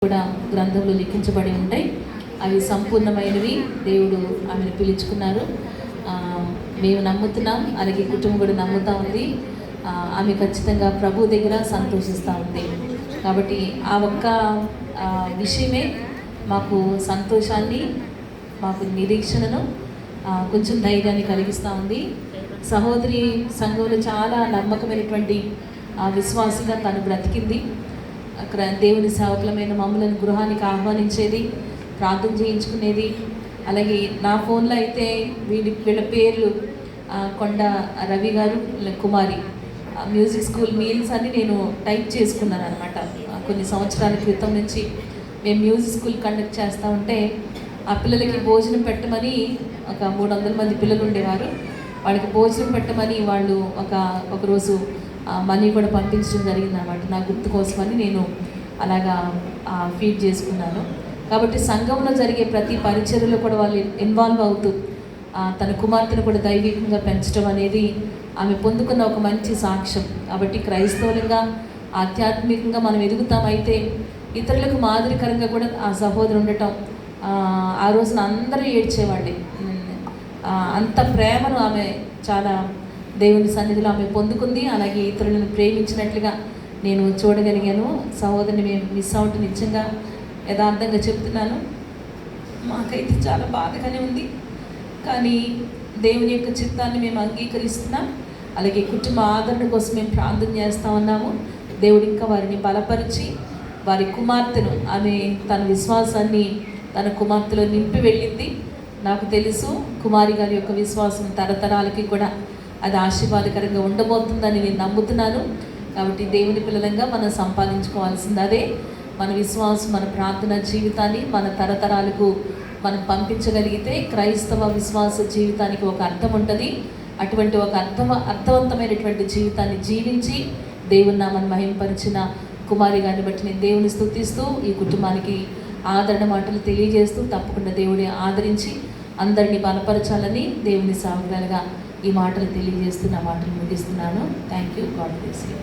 కూడా గ్రంథంలో లిఖించబడి ఉంటాయి. అవి సంపూర్ణమైనవి. దేవుడు ఆమెను పిలుచుకున్నారు. మేము నమ్ముతున్నాం, అలాగే కుటుంబం కూడా నమ్ముతూ ఉంది. ఆమె ఖచ్చితంగా ప్రభు దగ్గర సంతోషిస్తూ ఉంది. కాబట్టి ఆ ఒక్క విషయమే మాకు సంతోషాన్ని, మాకు నిరీక్షణను, కొంచెం ధైర్యాన్ని కలిగిస్తూ ఉంది. సహోదరి సంఘంలో చాలా నమ్మకమైనటువంటి విశ్వాసంగా తను బ్రతికింది. అక్కడ దేవుని సేవకులమైన మమ్మల్ని గృహానికి ఆహ్వానించేది, ప్రార్థన చేయించుకునేది. అలాగే నా ఫోన్లో అయితే వీళ్ళ పేర్లు కొండ రవి గారు, కుమారి మ్యూజిక్ స్కూల్ మీల్స్ అని నేను టైప్ చేసుకున్నాను అనమాట. కొన్ని సంవత్సరాల క్రితం నుంచి మేము మ్యూజిక్ స్కూల్ కండక్ట్ చేస్తూ ఉంటే ఆ పిల్లలకి భోజనం పెట్టమని ఒక 300 మంది పిల్లలు ఉండేవారు. వాళ్ళకి భోజనం పెట్టమని వాళ్ళు ఒకరోజు మనీ కూడా పంపించడం జరిగింది అన్నమాట. నా గుర్తు కోసమని నేను అలాగా ఫీడ్ చేసుకున్నాను. కాబట్టి సంఘంలో జరిగే ప్రతి పరిచర్యలో కూడా వాళ్ళు ఇన్వాల్వ్ అవుతూ తన కుమార్తెను కూడా దైవికంగా పెంచడం అనేది ఆమె పొందుకున్న ఒక మంచి సాక్ష్యం. కాబట్టి క్రైస్తవులుగా ఆధ్యాత్మికంగా మనం ఎదుగుతామైతే ఇతరులకు మాదిరికరంగా కూడా ఆ సహోదరు ఉండటం. ఆ రోజున అందరూ ఏడ్చేవాళ్ళే. అంత ప్రేమను ఆమె చాలా దేవుని సన్నిధిలో ఆమె పొందుకుంది. అలాగే ఇతరులను ప్రేమించినట్లుగా నేను చూడగలిగాను. సహోదరిని మేము మిస్ అవుట్ నిజంగా యథార్థంగా చెప్తున్నాను. మాకైతే చాలా బాధగానే ఉంది. కానీ దేవుని యొక్క చిత్తాన్ని మేము అంగీకరిస్తున్నాం. అలాగే కుటుంబ ఆదరణ కోసం మేము ప్రార్థన చేస్తూ ఉన్నాము. దేవుడు ఇంకా వారిని బలపరిచి వారి కుమార్తెను, ఆమె తన విశ్వాసాన్ని తన కుమార్తెలో నింపి వెళ్ళింది. నాకు తెలుసు కుమారి గారి యొక్క విశ్వాసం తరతరాలకి కూడా అది ఆశీర్వాదకరంగా ఉండబోతుందని నేను నమ్ముతున్నాను. కాబట్టి దేవుని పిల్లలంగా మనం సంపాదించుకోవాల్సింది అదే. మన విశ్వాసం, మన ప్రార్థన జీవితాన్ని మన తరతరాలకు మనం పంపించగలిగితే క్రైస్తవ విశ్వాస జీవితానికి ఒక అర్థం ఉంటుంది. అటువంటి ఒక అర్థవంతమైనటువంటి జీవితాన్ని జీవించి దేవుని నామని మహింపరిచిన కుమారి గారిని బట్టి నేను దేవుని స్తుతిస్తూ ఈ కుటుంబానికి ఆదరణ మాటలు తెలియజేస్తూ తప్పకుండా దేవుడి ఆదరించి అందరినీ బలపరచాలని దేవుని సాగులుగా ఈ మాటలు తెలియజేస్తూ నా మాటలు ముగిస్తున్నాను. Thank you. God bless you.